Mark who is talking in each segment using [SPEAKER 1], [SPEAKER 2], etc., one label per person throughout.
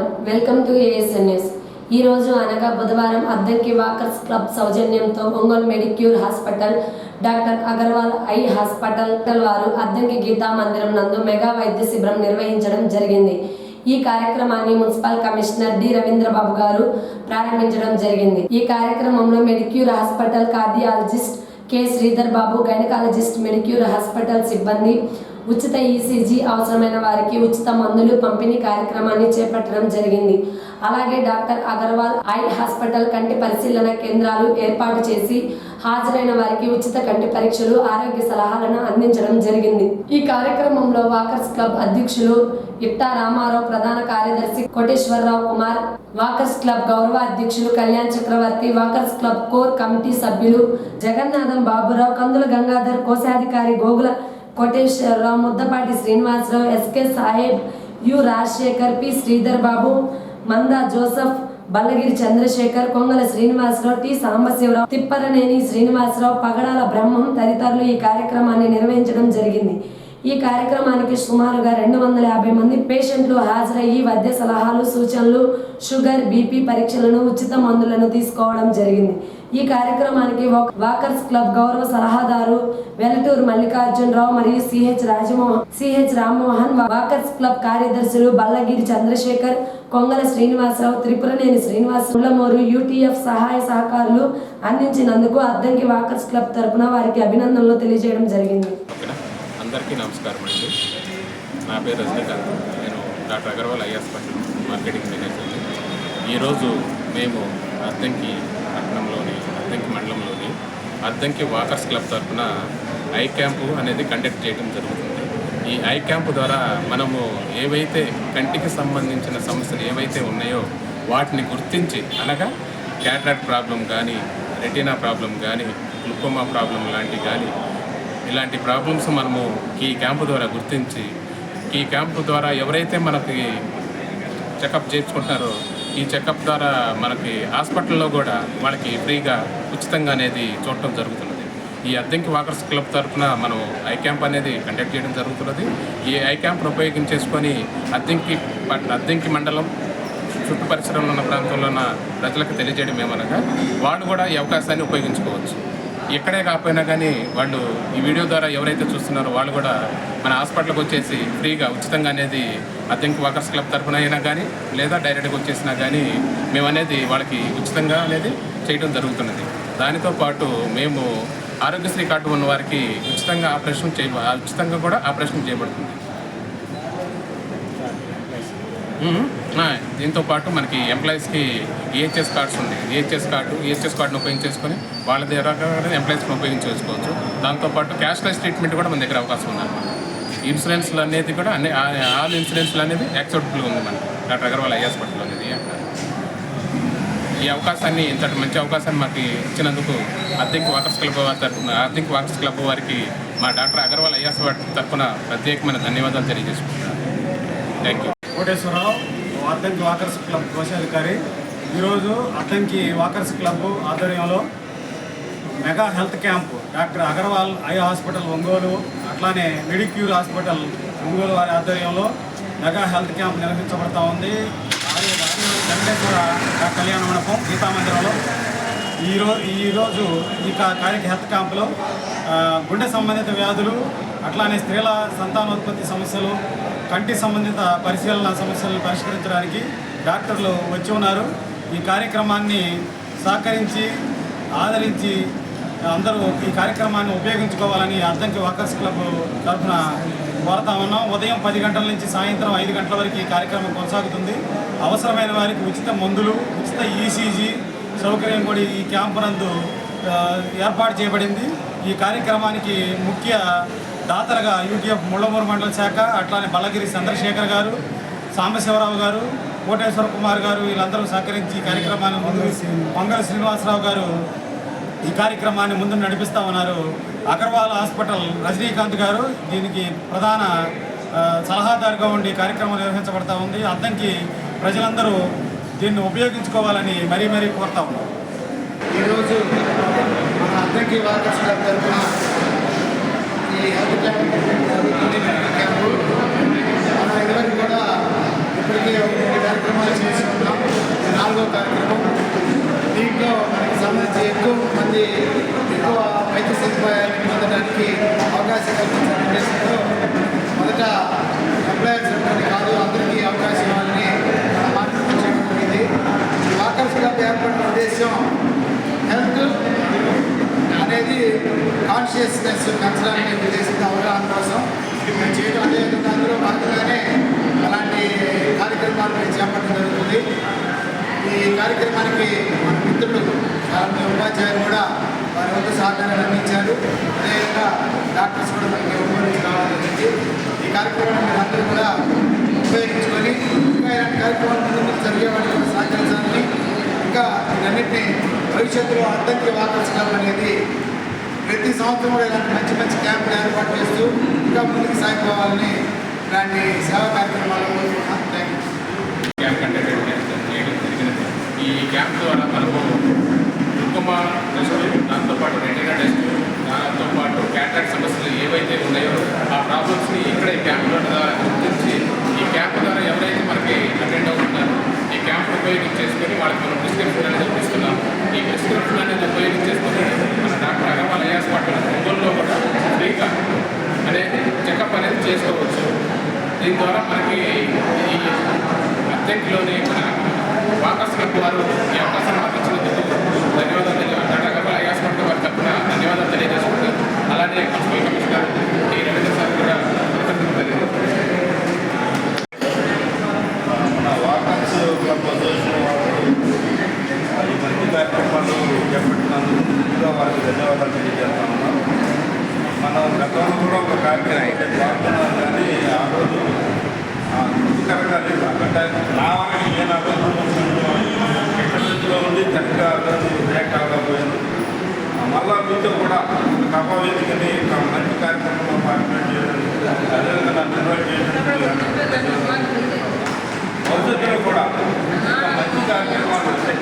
[SPEAKER 1] నమస్కారం. Welcome to ASN news. ఈ రోజు అనగా బుధవారం అద్దంకి వాకర్స్ క్లబ్ సౌజన్యంతో Ongole Medicure hospital, doctor Agarwal eye hospital వారు అద్దంకి గీతా మందిరం నందు మెగా వైద్య శిబిరం నిర్వహించడం జరిగింది. ఈ కార్యక్రమాన్ని మున్సిపల్ కమిషనర్ డి రవీంద్రబాబు గారు ప్రారంభించడం జరిగింది. ఈ కార్యక్రమంలో Medicure hospital cardiologist K Sridhar Babu, gynaecologist, Medicure hospital సిబ్బంది ఉచిత ఈసీజీ, అవసరమైన వారికి ఉచిత మందులు పంపిణీ కార్యక్రమాన్ని చేపట్టడం జరిగింది. అలాగే డాక్టర్ అగర్వాల్ ఐ హాస్పిటల్ కంటి పరిశీలన కేంద్రాలు ఏర్పాటు చేసి హాజరైన వారికి ఉచిత కంటి పరీక్షలు, ఆరోగ్య సలహాలను అందించడం జరిగింది. ఈ కార్యక్రమంలో వాకర్స్ క్లబ్ అధ్యక్షులు ఇట్టా రామారావు, ప్రధాన కార్యదర్శి కోటేశ్వరరావు కుమార్, వాకర్స్ క్లబ్ గౌరవ అధ్యక్షులు Kalyan Chakravarthi, walkers club core committee సభ్యులు జగన్నాథం బాబురావు, కందుల గంగాధర్, కోశాధికారి Gogula Koteswararao, Muddapati Srinivasarao, SK Saheb, U Rajasekhar, P Sridhar Babu, Manda Joseph, Ballagiri Chandrasekhar, Kongala Srinivasarao, T Sambasivarao, Tipparaneni Srinivasarao, Pagadala Brahmam తదితరులు ఈ కార్యక్రమాన్ని నిర్వహించడం జరిగింది. ఈ కార్యక్రమానికి సుమారుగా 250 మంది పేషెంట్లు హాజరయ్యి వైద్య సలహాలు, సూచనలు, షుగర్, బీపీ పరీక్షలను, ఉచిత మందులను తీసుకోవడం జరిగింది. ఈ కార్యక్రమానికి వాకర్స్ క్లబ్ గౌరవ సలహాదారు వెలటూరు మల్లికార్జునరావు మరియు సిహెచ్ రామ్మోహన్, వాకర్స్ క్లబ్ కార్యదర్శులు బల్లగిరి చంద్రశేఖర్, కొంగల శ్రీనివాసరావు, త్రిపురనేని శ్రీనివాసమూరు, యూటీఎఫ్ సహాయ సహకారులు అందించినందుకు అద్దంకి వాకర్స్ క్లబ్ తరపున వారికి అభినందనలు తెలియజేయడం జరిగింది.
[SPEAKER 2] అందరికీ నమస్కారం అండి. నా పేరు రజనీకాంత్. నేను doctor Agarwal eye hospital marketing మేనేజర్ని. ఈరోజు మేము అద్దంకి పట్టణంలోని అద్దంకి మండలంలోని అద్దంకి వాకర్స్ క్లబ్ తరఫున ఐ క్యాంపు అనేది కండక్ట్ చేయడం జరుగుతుంది. ఈ ఐ క్యాంపు ద్వారా మనము ఏవైతే కంటికి సంబంధించిన సమస్యలు ఏవైతే ఉన్నాయో వాటిని గుర్తించి, అనగా క్యాటరాక్ట్ ప్రాబ్లం కానీ, రెటీనా ప్రాబ్లం కానీ, గ్లూకోమా ప్రాబ్లం లాంటివి కానీ, ఇలాంటి ప్రాబ్లమ్స్ మనము ఈ క్యాంపు ద్వారా గుర్తించి, ఈ క్యాంపు ద్వారా ఎవరైతే మనకి చెకప్ చేయించుకుంటున్నారో ఈ చెకప్ ద్వారా మనకి హాస్పిటల్లో కూడా వాళ్ళకి ఫ్రీగా ఉచితంగా అనేది చూడటం జరుగుతున్నది. ఈ అద్దంకి వాకర్స్ క్లబ్ తరఫున మనం ఐ క్యాంప్ అనేది కండక్ట్ చేయడం జరుగుతున్నది. ఈ ఐ క్యాంప్ను ఉపయోగించేసుకొని అద్దంకి మండలం చుట్టూ పరిసరంలో ఉన్న ప్రాంతంలో ఉన్న ప్రజలకు తెలియజేయడం ఏమనగా వాళ్ళు కూడా ఈ అవకాశాన్ని ఉపయోగించుకోవచ్చు. ఎక్కడే కాకపోయినా కానీ వాళ్ళు ఈ వీడియో ద్వారా ఎవరైతే చూస్తున్నారో వాళ్ళు కూడా మన హాస్పిటల్కి వచ్చేసి ఫ్రీగా ఉచితంగా అనేది అద్దంకి వాకర్స్ క్లబ్ తరఫున అయినా కానీ, లేదా డైరెక్ట్గా వచ్చేసినా కానీ మేము అనేది వాళ్ళకి ఉచితంగా అనేది చేయడం జరుగుతున్నది. దానితో పాటు మేము ఆరోగ్యశ్రీ కార్డు ఉన్న వారికి ఉచితంగా కూడా ఆపరేషన్ చేయబడుతుంది. దీంతో పాటు మనకి ఎంప్లాయీస్కి ఈహెచ్ఎస్ కార్డ్స్ ఉన్నాయి. ఈహెచ్ఎస్ కార్డును ఉపయోగించేసుకొని వాళ్ళ దగ్గర ఎంప్లాయీస్ని ఉపయోగించుకోవచ్చు. దాంతోపాటు క్యాష్లెస్ ట్రీట్మెంట్ కూడా మన దగ్గర అవకాశం ఉందన్నమాట. ఇన్సూరెన్స్లు అనేది కూడా ఆల్ ఇన్సూరెన్స్లు అనేది యాక్సెప్టబుల్గా ఉంది మనకి డాక్టర్ అగర్వాల్ ఐ హాస్పిటల్ అనేది. ఈ అవకాశాన్ని, ఇంతటి మంచి అవకాశాన్ని మాకు ఇచ్చినందుకు అద్దంకి వాకర్స్ క్లబ్ వారికి మా డాక్టర్ అగర్వాల్ ఐ హాస్పిటల్ తరఫున ప్రత్యేకమైన ధన్యవాదాలు తెలియజేసుకుంటున్నాను. Thank you.
[SPEAKER 3] Koteswararao, Addanki walkers club కోశాధికారి. ఈరోజు అద్దంకి వాకర్స్ క్లబ్ ఆధ్వర్యంలో mega health camp doctor Agarwal eye hospital Ongole, అట్లానే మెడిక్యూర్ హాస్పిటల్ ఒంగోలు వారి ఆధ్వర్యంలో మెగా హెల్త్ క్యాంప్ నిర్వహించబడతా ఉంది. వెంకటేశ్వర కళ్యాణ మండపం గీతా మందిరంలో ఈరోజు ఈ హెల్త్ క్యాంపులో గుండె సంబంధిత వ్యాధులు, అట్లానే స్త్రీల సంతానోత్పత్తి సమస్యలు, కంటి సంబంధిత పరిశీలన సమస్యలను పరిష్కరించడానికి డాక్టర్లు వచ్చి ఉన్నారు. ఈ కార్యక్రమాన్ని సహకరించి, ఆదరించి అందరూ ఈ కార్యక్రమాన్ని ఉపయోగించుకోవాలని అద్దంకి వాకర్స్ క్లబ్ తరఫున కోరుతా ఉన్నాం. ఉదయం 10 గంటల నుంచి సాయంత్రం 5 గంటల వరకు ఈ కార్యక్రమం కొనసాగుతుంది. అవసరమైన వారికి ఉచిత మందులు, ఉచిత ఈసీజీ సౌకర్యం కూడా ఈ క్యాంపు నందు ఏర్పాటు చేయబడింది. ఈ కార్యక్రమానికి ముఖ్య దాతలుగా యూటీఎఫ్ ముళ్ళమూరు మండల శాఖ, అట్లానే బల్లగిరి చంద్రశేఖర్ గారు, సాంబశివరావు గారు, కోటేశ్వర కుమార్ గారు వీళ్ళందరూ సహకరించి ఈ కార్యక్రమాన్ని కొంగల శ్రీనివాసరావు గారు ఈ కార్యక్రమాన్ని ముందు నడిపిస్తూ ఉన్నారు. అగర్వాల్ హాస్పిటల్ రజనీకాంత్ గారు దీనికి ప్రధాన సలహాదారుగా ఉండి కార్యక్రమం నిర్వహించబడతా ఉంది. అద్దంకి ప్రజలందరూ దీన్ని ఉపయోగించుకోవాలని మరీ కోరుతా ఉన్నారు.
[SPEAKER 4] ఈరోజు మన అద్దంకి వాకర్స్ క్లబ్ తరఫున ఈ హెల్త్ క్యాంపు మన ఇదివరకు కూడా ఇప్పటికే కార్యక్రమాలు చేసి ఉన్నాం. ఇది 4వ కార్యక్రమం. దీంట్లో మనకి సంబంధించి ఎక్కువ మంది ఎక్కువ వైద్య సదుపాయాలను పొందడానికి అవకాశం కల్పించిన ఉద్దేశంతో మొదట ఎంప్లాయర్స్ అందరికీ కాదు అందరికీ అవకాశం ఇవ్వాలని మన మార్కెట్ జరిగింది. ఈ వాకర్స్ క్లబ్ ఏర్పడిన ఉద్దేశం హెల్త్ అనేది కాన్షియస్నెస్ పెంచడానికి ఉద్దేశించిన అవగాహన కోసం మేము చేయడం. అదేవిధంగా అందులో భాగంగానే అలాంటి కార్యక్రమాలు మేము చేపట్టడం జరుగుతుంది. ఈ కార్యక్రమానికి మన మిత్రులు చాలామంది ఉపాధ్యాయులు కూడా వారి వద్ద సహకారాన్ని అందించారు. అదేవిధంగా డాక్టర్స్ కూడా మనకి ఉపయోగించి రావడం జరిగింది. ఈ కార్యక్రమాన్ని మీరు అందరూ కూడా ఉపయోగించుకొని ఇంకా ఇలాంటి కార్యక్రమాలు ముందు జరిగే వాటికి కూడా సహకరించాలని, ఇంకా ఇవన్నింటినీ భవిష్యత్తులో అద్దంకి వాకర్స్ క్లబ్ అనేది ప్రతి సంవత్సరం కూడా ఇలాంటి మంచి మంచి క్యాంపులు ఏర్పాటు చేస్తూ ఇంకా ముందుకు సాగిపోవాలని ఇలాంటి సేవా కార్యక్రమాలు కోరుకుంటున్నాం. Thank you.
[SPEAKER 2] క్యాంప్ కండక్ట్ చేయడం జరిగినది. ఈ క్యాంప్ ద్వారా మనము దుర్గమ్మ టెస్ట్, దాంతోపాటు రెటీనా టెస్ట్, దాంతోపాటు క్యాటరాక్ట్ సమస్యలు ఏవైతే ఉన్నాయో ఆ ప్రాబ్లమ్స్ని ఇక్కడే క్యాంప్ ద్వారా గుర్తించి ఈ క్యాంప్ ద్వారా ఎవరైతే మనకి అటెండ్ అవుతున్నారో ఈ క్యాంప్ ఉపయోగించేసుకొని వాళ్ళకి మనం ప్రిస్క్రిప్షన్ అనేది ఇస్తున్నాం. ఈ ప్రిస్క్రిప్షన్ అనేది ఉపయోగించేసుకొని మన డాక్టర్ అగర్వాల్ ఐ హాస్పిటల్ ఒంగోలులో కూడా ఫ్రీగా అనేది చెకప్ అనేది చేసుకోవచ్చు. దీని ద్వారా మనకి ఈ అద్దెంకిలోని మన వాకర్స్ క్లబ్ వారు ఈ అవకాశం మాకు ఇచ్చినందుకు ధన్యవాదాలు డాక్టర్ అగర్వాల్ ఐ హాస్పిటల్ వారి తరఫున ధన్యవాదాలు తెలియజేసుకుంటారు. అలానే municipal commissioner T Ravindra sir కూడా
[SPEAKER 5] మన వాకర్స్ క్లబ్ అసోసియేషన్ వాళ్ళు ఈ మంచి కార్యక్రమాలు చేపట్టినందుకు ముందుగా వారికి ధన్యవాదాలు తెలియజేస్తా ఉన్నాం. మనం గతంలో కూడా ఒక కార్యక్రమం పాల్గొన్నాం, కానీ ఆ రోజు తృప్తికరంగా లేదు. అంటే నా వరకు నేను ఎక్కడిలో ఉండి చక్కగా రియాక్ట్ అవ్వకపోయాను. మళ్ళా మీతో కూడా కపావేదికని మంచి కార్యక్రమంలో పార్టిసిపేట్ చేయడం, అదేవిధంగా నన్ను ఇన్వైట్ చేయడం, భవిష్యత్తులో కూడా మంచి కార్యక్రమాలు వస్తాయి.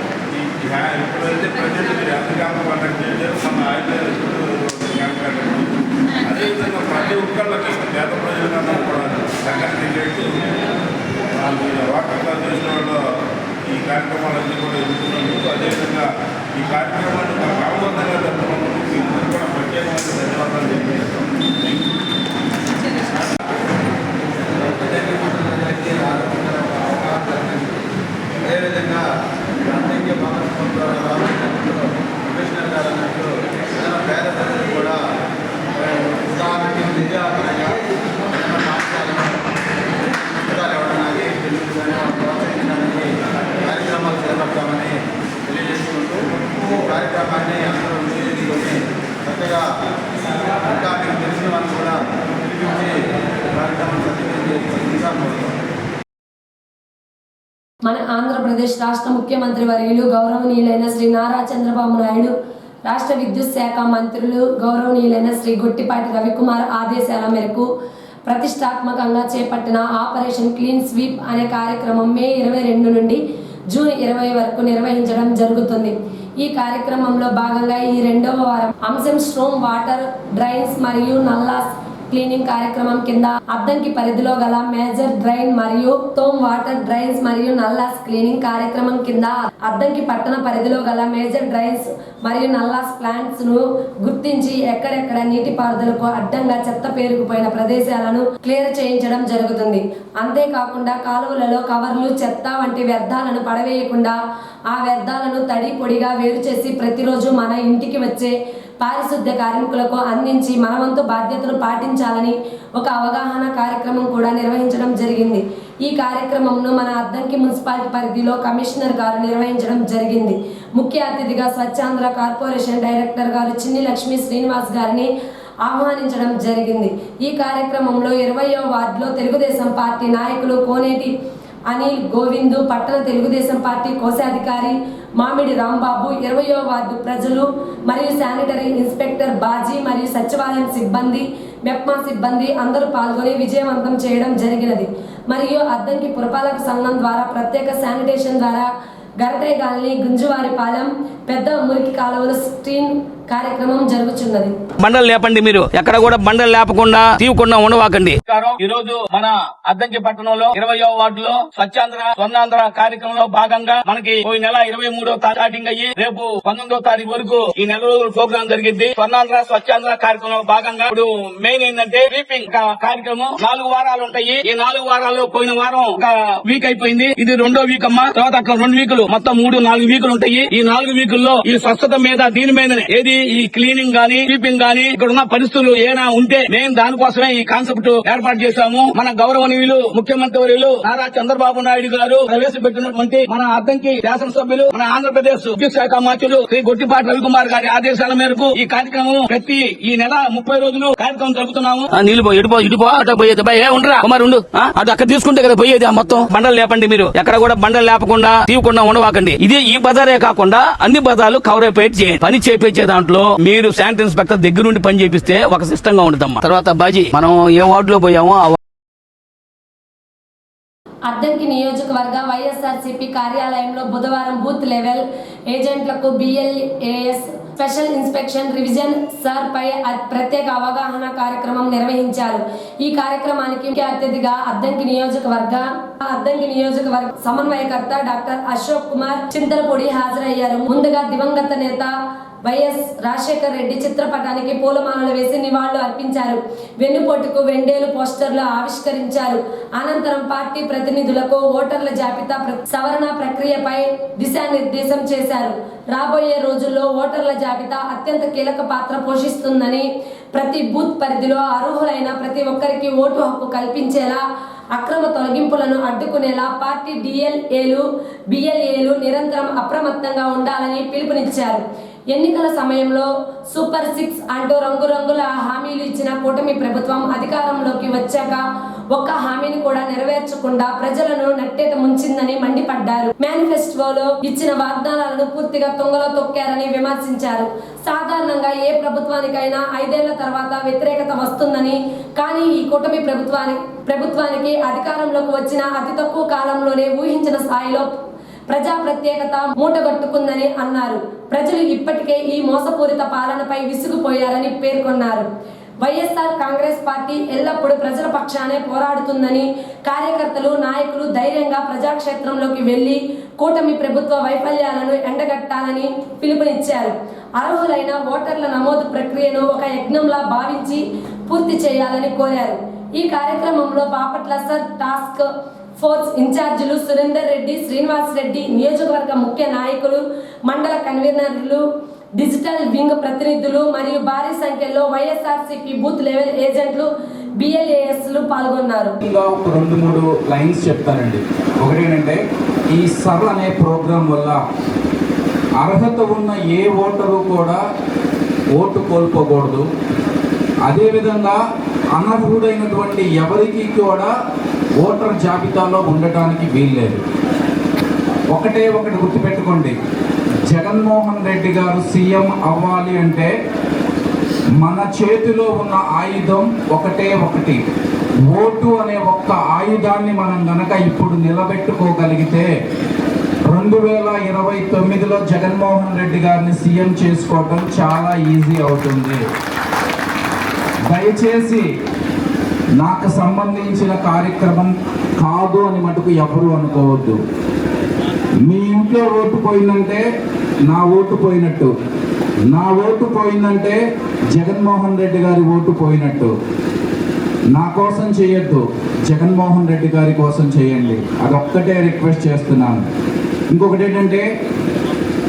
[SPEAKER 5] ఇప్పుడైతే ప్రజెంట్ మీరు ఎంత క్యాంప్ కండక్ట్ చేశారు, మన ఆయుర్వేద క్యాంప్ కండక్ట్, అదేవిధంగా ప్రతి ఒక్కళ్ళకి పేద ప్రజలందరూ కూడా సంఘటన చేస్తూ వాటర్ క్లాస్ చేసిన వాళ్ళు ఈ కార్యక్రమాలన్నీ కూడా ఎదుర్కొన్నందుకు, అదేవిధంగా ఈ కార్యక్రమాన్ని క్రమబద్ధంగా జరుపుకున్నందుకు మీ అందరూ కూడా ప్రత్యేకమైన ధన్యవాదాలు తెలియజేస్తాం.
[SPEAKER 4] అదేవిధంగా అద్దెకి వాకర్స్ ద్వారా కమిషనర్ గారు అన్నట్టు ఏదైనా పేద ప్రజలు కూడా ఉదాహరణకి విద్యాపరంగా ఏదైనా పాఠశాలను పుస్తకాలు ఇవ్వడానికి పిల్లలు కానీ ప్రోత్సహించడానికి కార్యక్రమాలు చేపడతామని తెలియజేసుకుంటూ ఈ కార్యక్రమాన్ని అందరూ వినియోగించుకొని చక్కగా ఇంకా మీకు తెలిసిన వాళ్ళు కూడా పిలిపించి కార్యక్రమం సద్వినియోగం చేయాల్సిందిగా కోరుతున్నాం.
[SPEAKER 1] మన ఆంధ్రప్రదేశ్ రాష్ట్ర ముఖ్యమంత్రి వర్యులు గౌరవనీయులైన శ్రీ నారా చంద్రబాబు నాయుడు, రాష్ట్ర విద్యుత్ శాఖ మంత్రులు గౌరవనీయులైన శ్రీ గొట్టిపాటి రవికుమార్ ఆదేశాల మేరకు ప్రతిష్టాత్మకంగా చేపట్టిన ఆపరేషన్ క్లీన్ స్వీప్ అనే కార్యక్రమం మే 22 నుండి జూన్ 20 వరకు నిర్వహించడం జరుగుతుంది. ఈ కార్యక్రమంలో భాగంగా ఈ 2వ వారం అంశం స్ట్రోమ్ వాటర్ డ్రైన్స్ మరియు నల్లాస్ క్లీనింగ్ కార్యక్రమం కింద అద్దంకి పరిధిలో గల మేజర్ డ్రైన్ మరియు తోమ్ వాటర్ డ్రైన్స్ మరియు నల్లాస్ క్లీనింగ్ కార్యక్రమం కింద అద్దంకి పట్టణ పరిధిలో గల మేజర్ డ్రైన్స్ మరియు నల్లాస్ ప్లాంట్స్ ను గుర్తించి ఎక్కడెక్కడ నీటిపారుదలకు అడ్డంగా చెత్త పేరుకుపోయిన ప్రదేశాలను క్లియర్ చేయించడం జరుగుతుంది. అంతేకాకుండా కాలువలలో కవర్లు, చెత్త వంటి వ్యర్థాలను పడవేయకుండా ఆ వ్యర్థాలను తడి పొడిగా వేరు చేసి ప్రతిరోజు మన ఇంటికి వచ్చే పారిశుద్ధ్య కార్మికులకు అందించి మనవంతు బాధ్యతను పాటించాలని ఒక అవగాహన కార్యక్రమం కూడా నిర్వహించడం జరిగింది. ఈ కార్యక్రమంను మన అద్దంకి మున్సిపాలిటీ పరిధిలో కమిషనర్ గారు నిర్వహించడం జరిగింది. ముఖ్య అతిథిగా స్వచ్ఛాంధ్ర కార్పొరేషన్ డైరెక్టర్ గారు చిన్ని లక్ష్మీ శ్రీనివాస్ గారిని ఆహ్వానించడం జరిగింది. ఈ కార్యక్రమంలో 20వ వార్డులో తెలుగుదేశం పార్టీ నాయకులు కోనేటి అనిల్ గోవిందు, పట్టణ తెలుగుదేశం పార్టీ కోశాధికారి మామిడి రాంబాబు, 20వ వార్డు ప్రజలు మరియు శానిటరీ ఇన్స్పెక్టర్ బాజీ మరియు సచివాలయం సిబ్బంది, మెప్మా సిబ్బంది అందరూ పాల్గొని విజయవంతం చేయడం జరిగినది. మరియు అద్దంకి పురపాలక సంఘం ద్వారా ప్రత్యేక శానిటేషన్ ద్వారా గరటై కాలనీ, గుంజువారిపాలెం, పెద్ద మురికి కాలువలు స్క్రీన్ కార్యక్రమం జరుగుతున్నది.
[SPEAKER 6] బండలు లేపండి, మీరు ఎక్కడ కూడా బండలు లేపకుండా తీయకుండా ఉండవాకండి. ఈ రోజు మన అద్దంకి పట్టణంలో 20వ వార్డులో స్వచ్ఛాంధ్ర స్వర్ణాంధ్ర కార్యక్రమంలో భాగంగా మనకి ఈ నెల 23వ స్టార్టింగ్ అయ్యి రేపు 19వ తారీఖు వరకు ఈ నెల రోజుల ప్రోగ్రామ్ జరిగింది. స్వర్ణాంధ్ర స్వచ్ఛాంధ్ర కార్యక్రమంలో భాగంగా ఇప్పుడు మెయిన్ ఏంటంటే స్వీపింగ్ కార్యక్రమం 4 వారాలు ఉంటాయి. ఈ 4 వారాలు పోయిన వారం ఒక వీక్ అయిపోయింది, ఇది 2వ వీక్ అమ్మా. తర్వాత అట్లా 2 వీకులు మొత్తం 3-4 వీకులు ఉంటాయి. ఈ 4 వీకుల్లో ఈ స్వచ్ఛత మీద దీని మీద ఏది ఈ క్లీనింగ్ గానీ స్వీపింగ్ గానీ ఇక్కడ ఉన్న పరిస్థితులు ఏమైనా ఉంటే మేము దానికోసమే ఈ కాన్సెప్ట్ ఏర్పాటు చేశాము. మన గౌరవనీయులు ముఖ్యమంత్రి వర్యులు నారా చంద్రబాబు నాయుడు గారు ప్రవేశపెట్టినటువంటి మన అద్దంకి శాసనసభ్యులు మన ఆంధ్రప్రదేశ్ విద్యుత్ శాఖ మంత్రులు శ్రీ గొట్టిపాటి రవికుమార్ గారి ఆదేశాల మేరకు ఈ కార్యక్రమం ప్రతి ఈ నెల 30 రోజులు కార్యక్రమం జరుపుతున్నాము. నీళ్ళు ఇటుపో అటు పోయేది ఉండరా కుమార్ ఉండు, అటు అక్కడ తీసుకుంటే కదా పోయేది. మొత్తం బండలు లేపండి, మీరు ఎక్కడ కూడా బండలు లేపకుండా తీయకుండా ఉండవాకండి. ఇది ఈ బజారే కాకుండా అన్ని బజార్లు కవర్ అయిపోయి చేయండి. పని చేయించే దాంట్లో మీరు శానిటరీ ఇన్స్పెక్టర్ దగ్గర నుండి పని చేపిస్తే ఒక సిస్టమ్ గా ఉంటుందమ్మా. తర్వాత బాజీ మనం ఏ వార్డులో పోయామో
[SPEAKER 1] అద్దంకి నియోజకవర్గ వైఎస్ఆర్సీపీ కార్యాలయంలో బుధవారం బూత్ లెవెల్ ఏజెంట్లకు BLAS special inspection revision SIR పై ప్రత్యేక అవగాహన కార్యక్రమం నిర్వహించారు. ఈ కార్యక్రమానికి ముఖ్య అతిథిగా అద్దంకి నియోజకవర్గ సమన్వయకర్త డాక్టర్ అశోక్ కుమార్ చింతలపూడి హాజరయ్యారు. ముందుగా దివంగత నేత వైఎస్ రాజశేఖర్ రెడ్డి చిత్రపటానికి పూలమాలలు వేసి నివాళులు అర్పించారు. వెన్నుపోటుకు వెండేలు పోస్టర్లు ఆవిష్కరించారు. అనంతరం పార్టీ ప్రతినిధులకు ఓటర్ల జాబితా సవరణ ప్రక్రియపై దిశానిర్దేశం చేశారు. రాబోయే రోజుల్లో ఓటర్ల జాబితా అత్యంత కీలక పాత్ర పోషిస్తుందని, ప్రతి బూత్ పరిధిలో అర్హులైన ప్రతి ఒక్కరికి ఓటు హక్కు కల్పించేలా, అక్రమ తొలగింపులను అడ్డుకునేలా పార్టీ DLAలు BLAలు నిరంతరం అప్రమత్తంగా ఉండాలని పిలుపునిచ్చారు. ఎన్నికల సమయంలో సూపర్ 6 అంటూ రంగురంగుల హామీలు ఇచ్చిన కూటమి ప్రభుత్వం అధికారంలోకి వచ్చాక ఒక్క హామీని కూడా నెరవేర్చకుండా ప్రజలను నట్టేట ముంచిందని మండిపడ్డారు. మేనిఫెస్టోలో ఇచ్చిన వాగ్దానాలను పూర్తిగా తుంగలో తొక్కారని విమర్శించారు. సాధారణంగా ఏ ప్రభుత్వానికైనా 5 ఏళ్ల తర్వాత వ్యతిరేకత వస్తుందని, కానీ ఈ కూటమి ప్రభుత్వానికి అధికారంలోకి వచ్చిన అతి తక్కువ కాలంలోనే ఊహించిన స్థాయిలో ప్రజా ప్రత్యేకత మూటగట్టుకుందని అన్నారు. ప్రజలు ఇప్పటికే ఈ మోసపూరిత పాలనపై విసిగిపోయారని పేర్కొన్నారు. వైఎస్ఆర్ కాంగ్రెస్ పార్టీ ఎల్లప్పుడూ ప్రజల పక్షానే పోరాడుతుందని, కార్యకర్తలు నాయకులు ధైర్యంగా ప్రజాక్షేత్రంలోకి వెళ్లి కూటమి ప్రభుత్వ వైఫల్యాలను ఎండగట్టాలని పిలుపునిచ్చారు. అర్హులైన ఓటర్ల నమోదు ప్రక్రియను ఒక యజ్ఞంలా భావించి పూర్తి చేయాలని కోరారు. ఈ కార్యక్రమంలో బాపట్ల సర్ టాస్క్ ఫోర్స్ ఇన్ఛార్జీలు సురేందర్ రెడ్డి, శ్రీనివాస్ రెడ్డి, నియోజకవర్గ ముఖ్య నాయకులు, మండల కన్వీనర్లు, డిజిటల్ వింగ్ ప్రతినిధులు మరియు భారీ సంఖ్యలో వైఎస్ఆర్సీపీ బూత్ లెవెల్ ఏజెంట్లు BLASలు పాల్గొన్నారు.
[SPEAKER 7] ఒక 2-3 లైన్స్ చెప్తానండి. ఒకటి ఏంటంటే, ఈ సర్ అనే ప్రోగ్రాం వల్ల అర్హత ఉన్న ఏ ఓటరు కూడా ఓటు కోల్పోకూడదు. అదేవిధంగా అనర్హుడైనటువంటి ఎవరికి కూడా ఓటర్ జాబితాలో ఉండటానికి వీల్లేదు. ఒకటి గుర్తుపెట్టుకోండి, జగన్మోహన్ రెడ్డి గారు సీఎం అవ్వాలి అంటే మన చేతిలో ఉన్న ఆయుధం ఒకటి ఓటు అనే ఒక్క ఆయుధాన్ని మనం గనక ఇప్పుడు నిలబెట్టుకోగలిగితే 2029లో జగన్మోహన్ రెడ్డి గారిని సీఎం చేసుకోవడం చాలా ఈజీ అవుతుంది. దయచేసి నాకు సంబంధించిన కార్యక్రమం కాదు అని మటుకు ఎవరు అనుకోవద్దు. మీ ఇంట్లో ఓటు పోయిందంటే నా ఓటు పోయినట్టు, నా ఓటు పోయిందంటే జగన్మోహన్ రెడ్డి గారి ఓటు పోయినట్టు. నా కోసం చేయొద్దు, జగన్మోహన్ రెడ్డి గారి కోసం చేయండి. అదొక్కటే రిక్వెస్ట్ చేస్తున్నాను. ఇంకొకటి ఏంటంటే,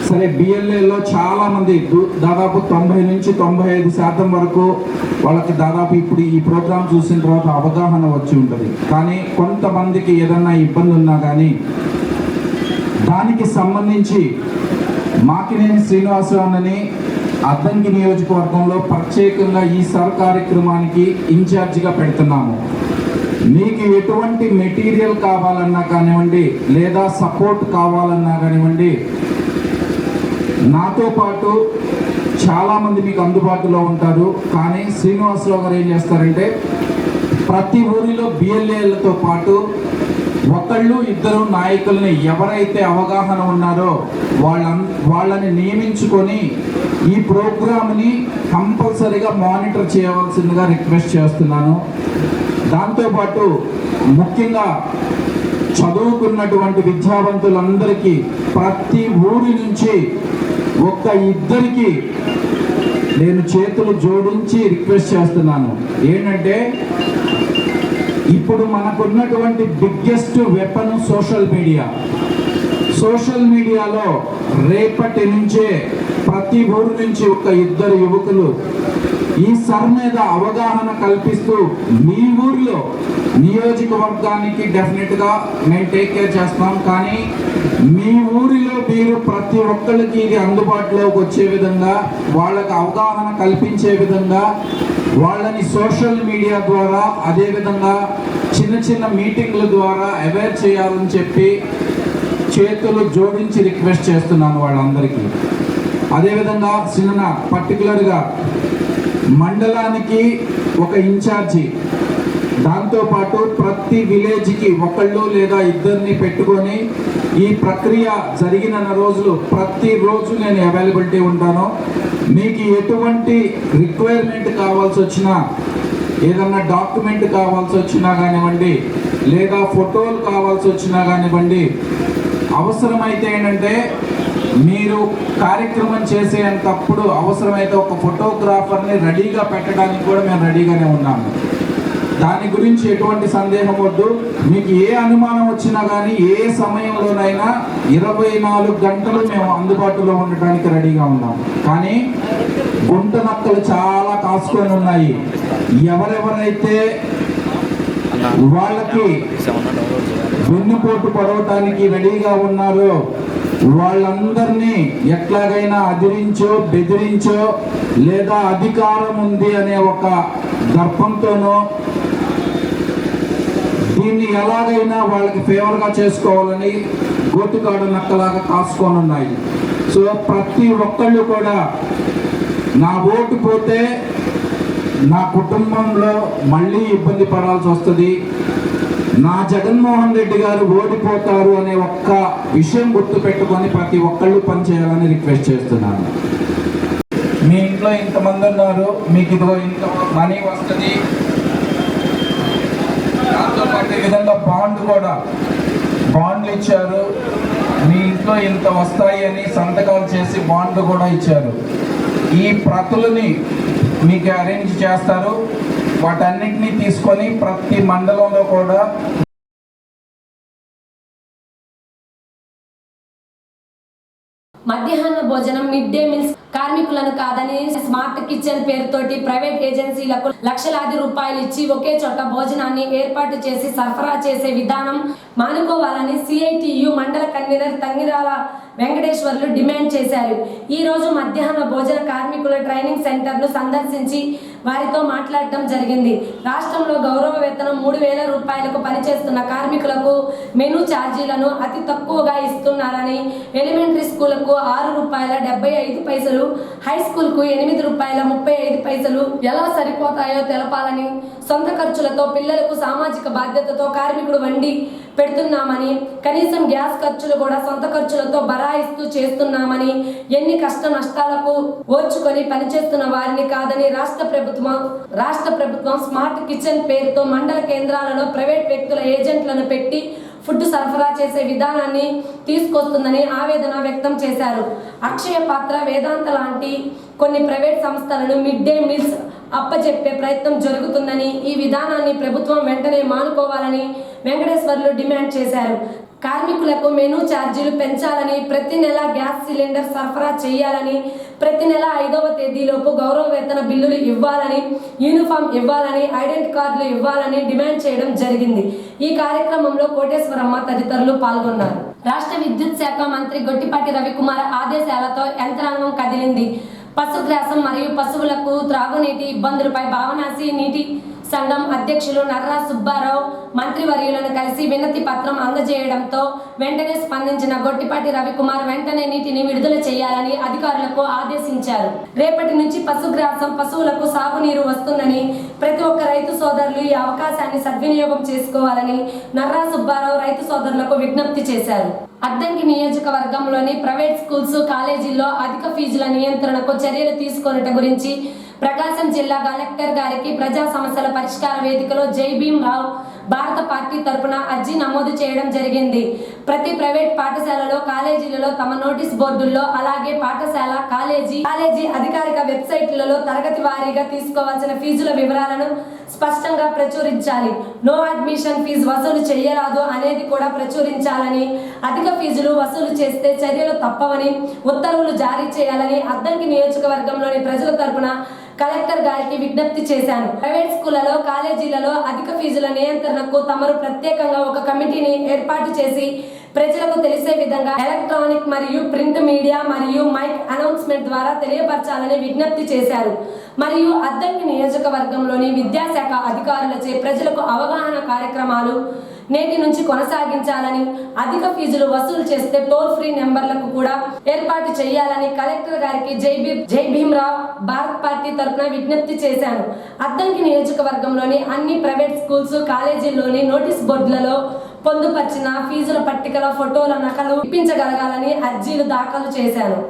[SPEAKER 7] సరే BLAలో చాలామంది దాదాపు 90 నుంచి 95% వరకు వాళ్ళకి దాదాపు ఇప్పుడు ఈ ప్రోగ్రాం చూసిన తర్వాత అవగాహన వచ్చి ఉంటుంది. కానీ కొంతమందికి ఏదన్నా ఇబ్బంది ఉన్నా కానీ దానికి సంబంధించి మాకినేని శ్రీనివాసరావుని అద్దంకి నియోజకవర్గంలో ప్రత్యేకంగా ఈ సర్ కార్యక్రమానికి ఇన్ఛార్జిగా పెడుతున్నాము. మీకు ఎటువంటి మెటీరియల్ కావాలన్నా కానివ్వండి, లేదా సపోర్ట్ కావాలన్నా కానివ్వండి, నాతో పాటు చాలామంది మీకు అందుబాటులో ఉంటారు. కానీ శ్రీనివాసరావు గారు ఏం చేస్తారంటే, ప్రతి ఊరిలో BLAలతో పాటు ఒకళ్ళు ఇద్దరు నాయకుల్ని ఎవరైతే అవగాహన ఉన్నారో వాళ్ళని నియమించుకొని ఈ ప్రోగ్రామ్ని కంపల్సరీగా మానిటర్ చేయవలసిందిగా రిక్వెస్ట్ చేస్తున్నాను. దాంతోపాటు ముఖ్యంగా చదువుకున్నటువంటి విద్యావంతులందరికీ ప్రతి ఊరి నుంచి ఒక్క ఇద్దరికి నేను చేతులు జోడించి రిక్వెస్ట్ చేస్తున్నాను. ఏంటంటే ఇప్పుడు మనకున్నటువంటి బిగ్గెస్ట్ వెపన్ సోషల్ మీడియాలో రేపటి నుంచే ప్రతి ఊరు నుంచి ఒక ఇద్దరు యువకులు ఈ సర్ మీద అవగాహన కల్పిస్తూ మీ ఊరిలో నియోజకవర్గానికి డెఫినెట్గా మేము టేక్ కేర్ చేస్తాం, కానీ మీ ఊరిలో మీరు ప్రతి ఒక్కరికి ఇది అందుబాటులోకి వచ్చే విధంగా వాళ్ళకి అవగాహన కల్పించే విధంగా వాళ్ళని సోషల్ మీడియా ద్వారా అదేవిధంగా చిన్న మీటింగ్ల ద్వారా అవేర్ చేయాలని చెప్పి చేతులు జోడించి రిక్వెస్ట్ చేస్తున్నాను వాళ్ళందరికీ. అదేవిధంగా చిన్న పర్టికులర్గా మండలానికి ఒక ఇన్ఛార్జి, దాంతోపాటు ప్రతి విలేజ్కి ఒకళ్ళు లేదా ఇద్దరిని పెట్టుకొని ఈ ప్రక్రియ జరిగిన రోజులు ప్రతిరోజు నేను అవైలబిలిటీ ఉంటాను. మీకు ఎటువంటి రిక్వైర్మెంట్ కావాల్సి వచ్చినా, ఏదన్నా డాక్యుమెంట్ కావాల్సి వచ్చినా కానివ్వండి, లేదా ఫోటోలు కావాల్సి వచ్చినా కానివ్వండి, అవసరమైతే ఏంటంటే మీరు కార్యక్రమం చేసేంతప్పుడు అవసరమైతే ఒక ఫోటోగ్రాఫర్ని రెడీగా పెట్టడానికి కూడా మేము రెడీగానే ఉన్నాము. దాని గురించి ఎటువంటి సందేహం వద్దు. మీకు ఏ అనుమానం వచ్చినా కానీ ఏ సమయంలోనైనా 24 గంటలు మేము అందుబాటులో ఉండడానికి రెడీగా ఉన్నాం. కానీ గుంట నక్కలు చాలా కాసుకొని ఉన్నాయి. ఎవరెవరైతే వాళ్ళకి వెన్నుపోటు పడవటానికి రెడీగా ఉన్నారో వాళ్ళందరినీ ఎట్లాగైనా అదిరించో బెదిరించో లేదా అధికారం ఉంది అనే ఒక దర్పంతోనో దీన్ని ఎలాగైనా వాళ్ళకి ఫేవర్గా చేసుకోవాలని గోతుకాడు నక్కలాగా కాసుకొని ఉన్నాయి. సో ప్రతి ఒక్కళ్ళు కూడా నా ఓటు పోతే నా కుటుంబంలో మళ్ళీ ఇబ్బంది పడాల్సి వస్తుంది, నా జగన్మోహన్ రెడ్డి గారు ఓడిపోతారు అనే ఒక్క విషయం గుర్తుపెట్టుకొని ప్రతి ఒక్కళ్ళు పనిచేయాలని రిక్వెస్ట్ చేస్తున్నాను. మీ ఇంట్లో ఇంతమంది ఉన్నారు, మీకు ఇదిగో ఇంత మనీ వస్తుంది. దాంతోపాటు ఈ విధంగా బాండ్లు ఇచ్చారు. మీ ఇంట్లో ఇంత వస్తాయి అని సంతకాలు చేసి బాండ్లు కూడా ఇచ్చారు. ఈ ప్రతులని మీకు అరేంజ్ చేస్తారు. వాటన్నిటినీ తీసుకొని ప్రతి మండలంలో కూడా
[SPEAKER 1] మధ్యాహ్న భోజనం మిడ్ డే మీల్స్ కార్మికులను కాదని స్మార్ట్ కిచెన్ పేరుతోటి ప్రైవేట్ ఏజెన్సీలకు లక్షలాది రూపాయలు ఇచ్చి ఒకే చోట భోజనాన్ని ఏర్పాటు చేసి సరఫరా చేసే విధానం మానుకోవాలని సిఐటియు మండల కన్వీనర్ తంగిరాల వెంకటేశ్వర్లు డిమాండ్ చేశారు. ఈ రోజు మధ్యాహ్న భోజన కార్మికుల ట్రైనింగ్ సెంటర్ను సందర్శించి వారితో మాట్లాడటం జరిగింది. రాష్ట్రంలో గౌరవ వేతనం 3,000 రూపాయలకు పనిచేస్తున్న కార్మికులకు మెనూ ఛార్జీలను అతి తక్కువగా ఇస్తున్నారని, ఎలిమెంటరీ స్కూళ్లకు ₹6.75, హై స్కూల్కు ₹8.35 ఎలా సరిపోతాయో తెలపాలని, సొంత ఖర్చులతో పిల్లలకు సామాజిక బాధ్యతతో కార్మికుడు వండి పెడుతున్నామని, కనీసం గ్యాస్ ఖర్చులు కూడా సొంత ఖర్చులతో బరాయిస్తూ చేస్తున్నామని, ఎన్ని కష్ట నష్టాలకు ఓర్చుకొని పనిచేస్తున్న వారిని కాదని రాష్ట్ర ప్రభుత్వం స్మార్ట్ కిచెన్ పేరుతో మండల కేంద్రాలలో ప్రైవేట్ వ్యక్తుల ఏజెంట్లను పెట్టి ఫుడ్ సరఫరా చేసే విధానాన్ని తీసుకొస్తుందని ఆవేదన వ్యక్తం చేశారు. అక్షయ పాత్ర, వేదాంత లాంటి కొన్ని ప్రైవేట్ సంస్థలను మిడ్ డే మీల్స్ అప్పచెప్పే ప్రయత్నం జరుగుతుందని, ఈ విధానాన్ని ప్రభుత్వం వెంటనే మానుకోవాలని వెంకటేశ్వర్లు డిమాండ్ చేశారు. కార్మికులకు మెనూ ఛార్జీలు పెంచాలని, ప్రతి నెల గ్యాస్ సిలిండర్ సరఫరా చేయాలని, ప్రతి నెల 5వ తేదీలోపు గౌరవ వేతన బిల్లులు ఇవ్వాలని, యూనిఫామ్ ఇవ్వాలని, ఐడెంటిటీ కార్డులు ఇవ్వాలని డిమాండ్ చేయడం జరిగింది. ఈ కార్యక్రమంలో కోటేశ్వరమ్మ తదితరులు పాల్గొన్నారు. రాష్ట్ర విద్యుత్ శాఖ మంత్రి గొట్టిపాటి రవికుమార్ ఆదేశాలతో యంత్రాంగం కదిలింది. పశుగ్రాసం మరియు పశువులకు త్రాగునీటి ఇబ్బందులపై భావనాసి నీటి సంఘం అధ్యక్షులు నర్రా సుబ్బారావు మంత్రివర్యులను కలిసి వినతి పత్రం అందజేయడంతో వెంటనే స్పందించిన గొట్టిపాటి రవికుమార్ వెంటనే నీటిని విడుదల చేయాలని అధికారులకు ఆదేశించారు. రేపటి నుంచి పశుగ్రాసం పశువులకు సాగునీరు వస్తుందని ప్రతి ఒక్క రైతు సోదరులు ఈ అవకాశాన్ని సద్వినియోగం చేసుకోవాలని నర్రా సుబ్బారావు రైతు సోదరులకు విజ్ఞప్తి చేశారు. అద్దంకి నియోజకవర్గంలోని ప్రైవేట్ స్కూల్స్, కాలేజీల్లో అధిక ఫీజుల నియంత్రణకు చర్యలు తీసుకొనుట గురించి ప్రకాశం జిల్లా కలెక్టర్ గారికి ప్రజా సమస్యల పరిష్కార వేదికలో జై భీమ్ రావ్ భారత పార్టీ తరపున అర్జీ నమోదు చేయడం జరిగింది. ప్రతి ప్రైవేట్ పాఠశాలలో, కాలేజీలలో తమ నోటీస్ బోర్డుల్లో, అలాగే పాఠశాల, కాలేజీ అధికారిక వెబ్సైట్లలో తరగతి వారీగా తీసుకోవాల్సిన ఫీజుల వివరాలను స్పష్టంగా ప్రచురించాలి. నో అడ్మిషన్ ఫీజు వసూలు చేయరాదు అనేది కూడా ప్రచురించాలని, అధిక ఫీజులు వసూలు చేస్తే చర్యలు తప్పవని ఉత్తర్వులు జారీ చేయాలని అద్దంకి నియోజకవర్గంలోని ప్రజల తరపున కలెక్టర్ గారికి విజ్ఞప్తి చేశాను. ప్రైవేట్ స్కూళ్లలో, కాలేజీలలో అధిక ఫీజుల నియంత్రణకు తమరు ప్రత్యేకంగా ఒక కమిటీని ఏర్పాటు చేసి ప్రజలకు తెలిసే విధంగా ఎలక్ట్రానిక్ మరియు ప్రింట్ మీడియా మరియు మైక్ అనౌన్స్మెంట్ ద్వారా తెలియపరచాలని విజ్ఞప్తి చేశారు. మరియు అద్దంకి నియోజకవర్గంలోని విద్యాశాఖ అధికారులచే ప్రజలకు అవగాహన కార్యక్రమాలు నేటి నుంచి కొనసాగించాలని, అధిక ఫీజులు వసూలు చేస్తే టోల్ ఫ్రీ నెంబర్లకు కూడా ఏర్పాటు చేయాలని కలెక్టర్ గారికి జై భీమ్ రావ్ భారత్ పార్టీ తరపున విజ్ఞప్తి చేశాను. అద్దంకి నియోజకవర్గంలోని అన్ని ప్రైవేట్ స్కూల్స్, కాలేజీల్లోని నోటీస్ బోర్డులలో పొందుపరిచిన ఫీజుల పట్టికల ఫోటోల నకలు ఇప్పించగలగాలని అర్జీలు దాఖలు చేశాను.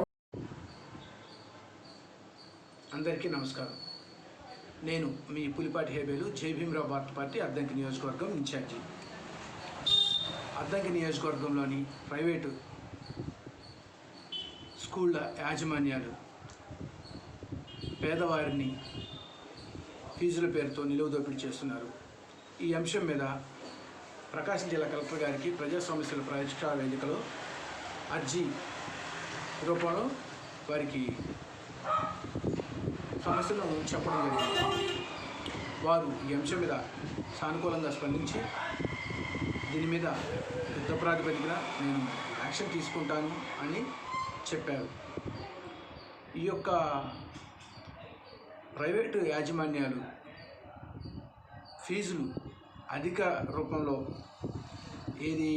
[SPEAKER 8] అందరికీ నమస్కారం. నేను మీ పులిపాటి హేబేలు, జై భీమ్ రావ్ భారత్ పార్టీ అద్దంకి నియోజకవర్గం ఇన్ఛార్జి. అద్దంకి నియోజకవర్గంలోని ప్రైవేటు స్కూళ్ళ యాజమాన్యాలు పేదవారిని ఫీజుల పేరుతో నిలువుదోపిడీ చేస్తున్నారు. ఈ అంశం మీద ప్రకాశం జిల్లా కలెక్టర్ గారికి ప్రజా సమస్యల పరిష్కార వేదికలో అర్జీ రూపంలో వారికి సమస్యలను చెప్పడం జరిగింది. వారు ఈ అంశం మీద సానుకూలంగా స్పందించి దీని మీద యుద్ధ ప్రాతిపదికన నేను యాక్షన్ తీసుకుంటాను అని చెప్పారు. ఈ యొక్క ప్రైవేటు యాజమాన్యాలు ఫీజులు అధిక రూపంలో ఏది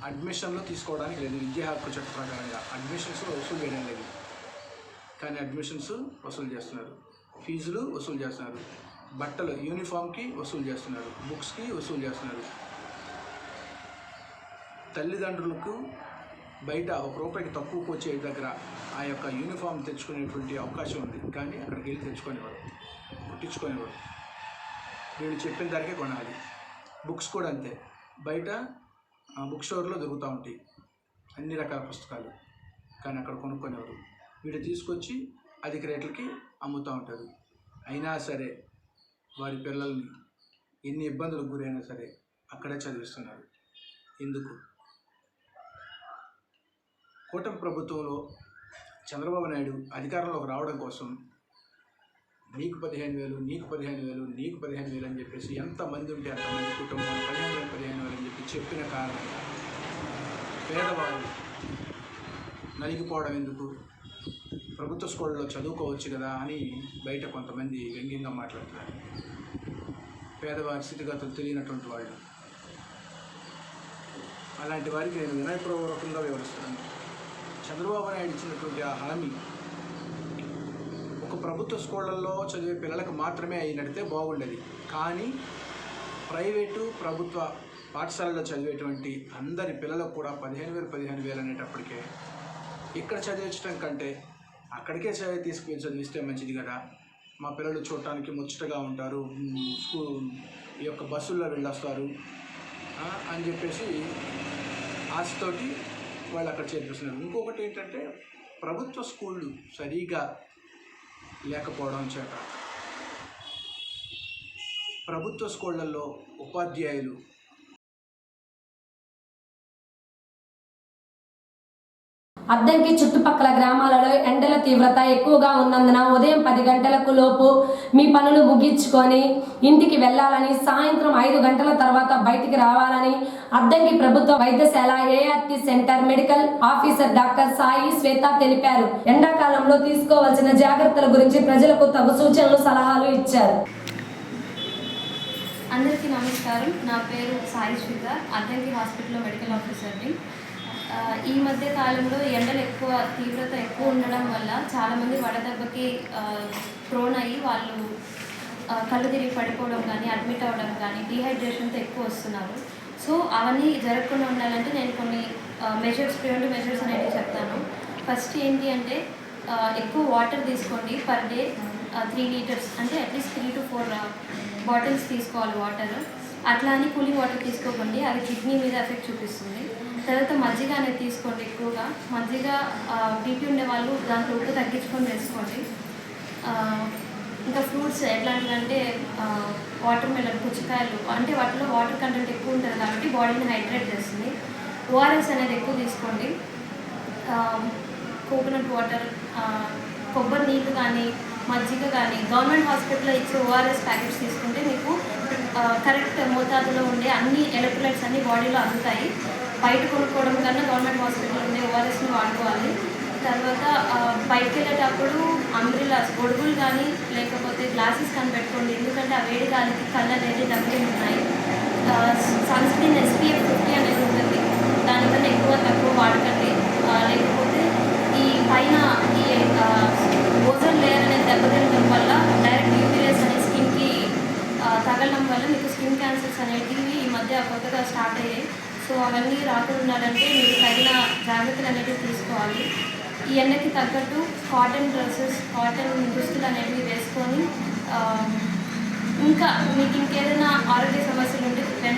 [SPEAKER 8] అడ్మిషన్లో తీసుకోవడానికి లేదు. విద్యా హక్కు చట్ట ప్రకారంగా అడ్మిషన్స్లో వసూలు చేయడం లేదు, కానీ అడ్మిషన్స్ వసూలు చేస్తున్నారు, ఫీజులు వసూలు చేస్తున్నారు, బట్టలు యూనిఫామ్కి వసూలు చేస్తున్నారు, బుక్స్కి వసూలు చేస్తున్నారు. తల్లిదండ్రులకు బయట ₹1 తక్కువకు వచ్చే దగ్గర ఆ యొక్క యూనిఫామ్ తెచ్చుకునేటువంటి అవకాశం ఉంది, కానీ అక్కడికి వెళ్ళి తెచ్చుకునేవారు, కుట్టించుకునేవారు. వీళ్ళు చెప్పిన ధరకే కొనాలి. బుక్స్ కూడా అంతే, బయట బుక్ స్టోర్లో దొరుకుతూ ఉంటాయి అన్ని రకాల పుస్తకాలు, కానీ అక్కడ కొనుక్కునేవారు. వీళ్ళు తీసుకొచ్చి అధిక రేట్లకి అమ్ముతూ ఉంటారు. అయినా సరే వారి పిల్లల్ని ఎన్ని ఇబ్బందులకు గురైనా సరే అక్కడే చదివిస్తున్నారు. ఎందుకు? కూటమి ప్రభుత్వంలో చంద్రబాబు నాయుడు అధికారంలోకి రావడం కోసం నీకు 15,000, నీకు 15,000, నీకు 15,000 అని చెప్పేసి ఎంతమంది ఉంటే అంతమంది కుటుంబాలు 15,000 అని చెప్పిన కారణంగా పేదవారు నలిగిపోవడం ఎందుకు? ప్రభుత్వ స్కూళ్ళలో చదువుకోవచ్చు కదా అని బయట కొంతమంది వ్యంగ్యంగా మాట్లాడుతున్నారు. పేదవారి స్థితిగతులు తెలియనటువంటి వాళ్ళు, అలాంటి వారికి నేను వినయపూర్వకంగా వివరిస్తున్నాను. చంద్రబాబు నాయుడు ఇచ్చినటువంటి ఆ హామీ ఒక ప్రభుత్వ స్కూళ్ళల్లో చదివే పిల్లలకు మాత్రమే అయినడితే బాగుండేది, కానీ ప్రైవేటు ప్రభుత్వ పాఠశాలలో చదివేటువంటి అందరి పిల్లలకు కూడా 15,000 అనేటప్పటికే ఇక్కడ చదివించడం కంటే అక్కడికే తీసుకువెళ్ళి చదివిస్తే మంచిది కదా. మా పిల్లలు చూడటానికి ముచ్చటగా ఉంటారు, ఈ యొక్క బస్సుల్లో వెళ్ళొస్తారు అని చెప్పేసి ఆశతోటి వాళ్ళు అక్కడ చేర్పిస్తున్నారు. ఇంకొకటి ఏంటంటే ప్రభుత్వ స్కూళ్ళు సరిగా లేకపోవడం చేత ప్రభుత్వ స్కూళ్ళల్లో ఉపాధ్యాయులు
[SPEAKER 1] అద్దంకి చుట్టుపక్కల గ్రామాలలో ఎండల తీవ్రత ఎక్కువగా ఉన్నందున ఉదయం 10 గంటలకు లోపు మీ పనులు ముగించుకొని ఇంటికి వెళ్లాలని, సాయంత్రం 5 గంటల తర్వాత బయటికి రావాలని అద్దంకి ప్రభుత్వ వైద్యశాల ART centre medical officer doctor Sai Swetha తెలిపారు. ఎండాకాలంలో తీసుకోవాల్సిన జాగ్రత్తల గురించి ప్రజలకు తగు సూచనలు, సలహాలు ఇచ్చారు.
[SPEAKER 9] అందరికీ నమస్కారం. నా పేరు సాయి శ్రీధ, అద్దంకి హాస్పిటల్లో మెడికల్ ఆఫీసర్ని. ఈ మధ్య కాలంలో ఎండలు తీవ్రత ఎక్కువ ఉండడం వల్ల చాలామంది వడదెబ్బకి ప్రోన్ అయ్యి వాళ్ళు కళ్ళు తిరిగి పడిపోవడం కానీ, అడ్మిట్ అవ్వడం కానీ, డీహైడ్రేషన్తో ఎక్కువ వస్తున్నారు. సో అవన్నీ జరగకుండా ఉండాలంటే నేను కొన్ని ప్రివెంటివ్ మెజర్స్ అనేవి చెప్తాను. ఫస్ట్ ఏంటి అంటే ఎక్కువ వాటర్ తీసుకోండి. పర్ డే 3 లీటర్స్, అంటే అట్లీస్ట్ 3 to 4 బాటిల్స్ తీసుకోవాలి వాటర్. అట్లా అని కూలింగ్ వాటర్ తీసుకోకండి, అది కిడ్నీ మీద ఎఫెక్ట్ చూపిస్తుంది. తర్వాత మజ్జిగ అనేది తీసుకోండి ఎక్కువగా. మజ్జిగ బీపీ ఉండే వాళ్ళు దాంట్లో ఉప్పు తగ్గించుకొని వేసుకోండి. ఇంకా ఫ్రూట్స్ ఎట్లాంటివంటే వాటర్ మెలన్, పుచ్చకాయలు, అంటే వాటిలో వాటర్ కంటెంట్ ఎక్కువ ఉంటుంది కాబట్టి బాడీని హైడ్రేట్ చేస్తుంది. ఓఆర్ఎస్ అనేది ఎక్కువ తీసుకోండి. కోకోనట్ వాటర్, కొబ్బరి నీళ్ళు కానీ, మజ్జిగ కానీ, గవర్నమెంట్ హాస్పిటల్లో ఇచ్చే ఓఆర్ఎస్ ప్యాకెట్స్ తీసుకుంటే మీకు కరెక్ట్ మోతాదులో ఉండే అన్ని ఎలక్ట్రోలైట్స్ అన్ని బాడీలో అందుతాయి. బయట కొనుక్కోవడం కన్నా గవర్నమెంట్ హాస్పిటల్లో ఉండే ఓఆర్ఎస్ని వాడుకోవాలి. తర్వాత బయటకు వెళ్ళేటప్పుడు అంబ్రిల్లాస్, గొడుగులు కానీ లేకపోతే గ్లాసెస్ కానీ పెట్టుకోండి, ఎందుకంటే ఆ వేడి గాలికి కళ్ళు అనేది దెబ్బతిని ఉన్నాయి. సన్ స్క్రీన్ SPF 50 అనేది ఉంటుంది, దానికన్నా తక్కువ వాడకండి. లేకపోతే ఈ పైన ఈ ఓజోన్ లేయర్ అనేది దెబ్బతినడం వల్ల డైరెక్ట్ యూవీ రేస్ అనేది స్కిన్కి తగలడం వల్ల మీకు స్కిన్ క్యాన్సర్స్ అనేటివి ఈ మధ్య కొత్తగా స్టార్ట్ అయ్యాయి. సో అవన్నీ రాకుండా ఉండాలంటే మీరు తగిన జాగ్రత్తలు అనేవి తీసుకోవాలి. ఈ ఎండకి తగ్గట్టు కాటన్ డ్రెస్సెస్, కాటన్ దుస్తులు అనేవి వేసుకొని, ఇంకా మీకు ఇంకేదైనా ఆరోగ్య సమస్యలు ఉంటే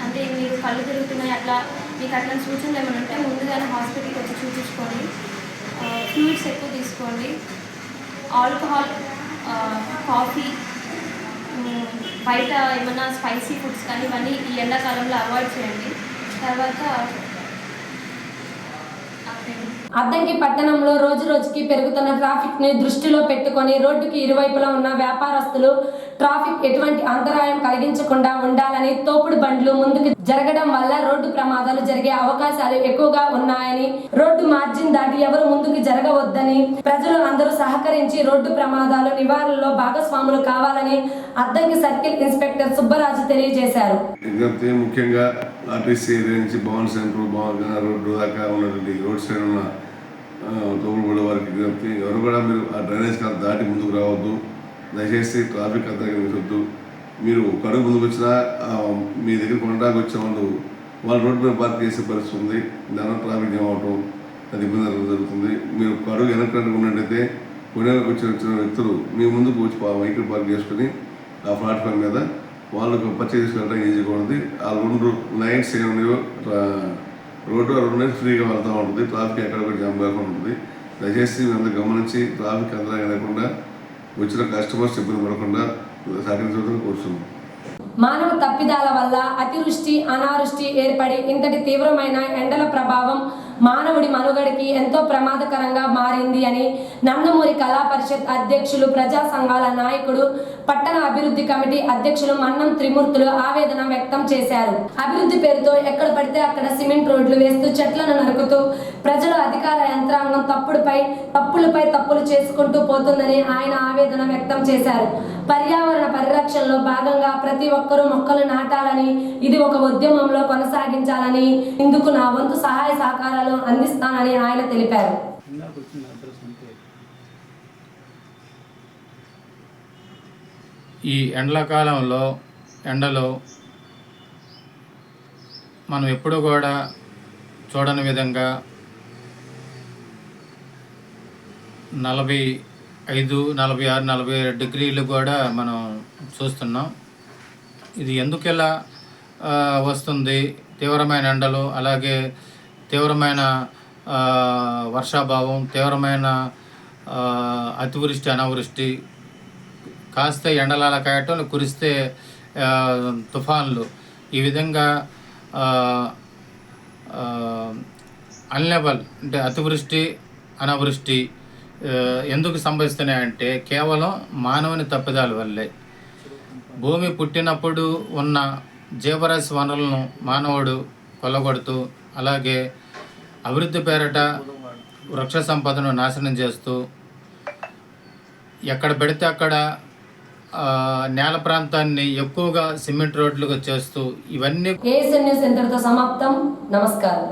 [SPEAKER 9] అంటే మీరు కళ్ళు తిరుగుతున్నాయి అట్లా మీకు అట్లాంటి సూచనలు ఏమైనా ఉంటే ముందుగానే హాస్పిటల్కి వచ్చి చూపించుకోండి. ఫ్లూయిడ్స్ ఎక్కువ తీసుకోండి. ఆల్కహాల్, కాఫీ, బయట ఏమైనా స్పైసీ ఫుడ్స్ కానీ ఇవన్నీ ఈ ఎండాకాలంలో అవాయిడ్ చేయండి. తర్వాత
[SPEAKER 1] అద్దంకి పట్టణంలో రోజు రోజుకి పెరుగుతున్న ట్రాఫిక్ ని దృష్టిలో పెట్టుకొని రోడ్డుకి ఇరువైపులా ఉన్న వ్యాపారస్తులు ట్రాఫిక్ ఎటువంటి అంతరాయం కలిగించకుండా ఉండాలని తోపుడు బండ్లు ముందుకు జరగడం వల్ల రోడ్డు ప్రమాదాలు జరిగే అవకాశాలు ఎక్కువగా ఉన్నాయని, రోడ్డు మార్జిన్ దాటి ఎవరు ముందుకు జరగవద్దని, ప్రజలు అందరూ సహకరించి రోడ్డు ప్రమాదాలు నివారణలో భాగస్వాములు కావాలని అద్దంకి సర్కిల్ ఇన్స్పెక్టర్ సుబ్బరాజు తెలియజేశారు.
[SPEAKER 10] ముఖ్యంగా ఆర్టీసీ ఏరియా నుంచి భవన్ సెంటర్, భవన్ రోడ్డు దాకా ఉన్నటువంటి రోడ్ సైడ్ ఉన్న తోపుడు వారికి విజ్ఞప్తి, ఎవరు కూడా మీరు ఆ డ్రైనేజ్ కాదు దాటి ముందుకు రావద్దు. దయచేసి ట్రాఫిక్ అంతర్గమించవద్దు. మీరు ఒక అడుగు ముందుకు వచ్చినా మీ దగ్గర కొనడానికి వచ్చే వాళ్ళు రోడ్డు మీద పార్క్ చేసే పరిస్థితి ఉంది. దానివల్ల ట్రాఫిక్ జామ్ అవటం అది ఇబ్బంది జరుగుతుంది. మీరు ఒక అడుగు వెనక్కి ఉన్నట్టయితే కొనేకి వచ్చిన వ్యక్తులు మీ ముందుకు వచ్చి వెహికల్ పార్క్ చేసుకుని ఆ ప్లాట్ఫామ్ మీద వాళ్ళకు పర్చేజ్ చేసుకుంటాం ఈజీగా ఉంటుంది. ఆ 2 లైన్స్ ఏమన్నాయో రోడ్డు ఆ 2 లైన్స్ ఫ్రీగా వెళ్తూ ఉంటుంది. ట్రాఫిక్ ఎక్కడ కూడా జామ్ కాకుండా ఉంటుంది. దయచేసి అందరూ గమనించి ట్రాఫిక్ అంతరాయం లేకుండా వచ్చిన కస్టమర్స్ ఇబ్బంది పడకుండా సహకరించడం కోరుతున్నాం.
[SPEAKER 1] మానవ తప్పిదాల వల్ల అతివృష్టి, అనావృష్టి ఏర్పడి ఇంతటి తీవ్రమైన ఎండల ప్రభావం మానవుడి మనుగడకి ఎంతో ప్రమాదకరంగా మారింది అని నందమూరి కళా పరిషత్ అధ్యక్షులు, ప్రజా సంఘాల నాయకుడు, పట్టణ అభివృద్ధి కమిటీ అధ్యక్షులు మన్నం త్రిమూర్తులు ఆవేదన వ్యక్తం చేశారు. అభివృద్ధి పేరుతో ఎక్కడ పడితే అక్కడ సిమెంట్ రోడ్లు వేస్తూ చెట్లను నరుకుతూ ప్రజల అధికార యంత్రాంగం తప్పులపై తప్పులు చేసుకుంటూ పోతుందని ఆయన ఆవేదన వ్యక్తం చేశారు. పర్యావరణ పరిరక్షణలో భాగంగా ప్రతి ఒక్కరూ మొక్కలు నాటాలని, ఇది ఒక ఉద్యమంలో కొనసాగించాలని, ఇందుకు నా వంతు సహాయ సహకారాలు అందిస్తానని ఆయన తెలిపారు.
[SPEAKER 2] ఈ ఎండాకాలంలో ఎండలో మనం ఎప్పుడూ కూడా చూడని విధంగా 45, 46, 47 డిగ్రీలు కూడా మనం చూస్తున్నాం. ఇది ఎందుకు ఇలా వస్తుంది? తీవ్రమైన ఎండలు, అలాగే తీవ్రమైన వర్షాభావం, తీవ్రమైన అతివృష్టి, అనావృష్టి, కాస్తే ఎండలాల కాయటం, కురిస్తే తుఫాన్లు, ఈ విధంగా అన్లెవల్ అంటే అతివృష్టి, అనావృష్టి ఎందుకు సంభవిస్తున్నాయంటే కేవలం మానవుని తప్పిదాల వల్లే. భూమి పుట్టినప్పుడు ఉన్న జీవరాశి వనరులను మానవుడు కొల్లగొడుతూ, అలాగే అభివృద్ధి పేరట వృక్ష సంపదను నాశనం చేస్తూ, ఎక్కడ పెడితే అక్కడ
[SPEAKER 11] నేల ప్రాంతాన్ని ఎక్కువగా సిమెంట్ రోడ్లుగా చేస్తూ ఇవన్నీ
[SPEAKER 1] ఏఎస్ఎన్ న్యూస్ ఇంతటితో సమాప్తం. నమస్కారం.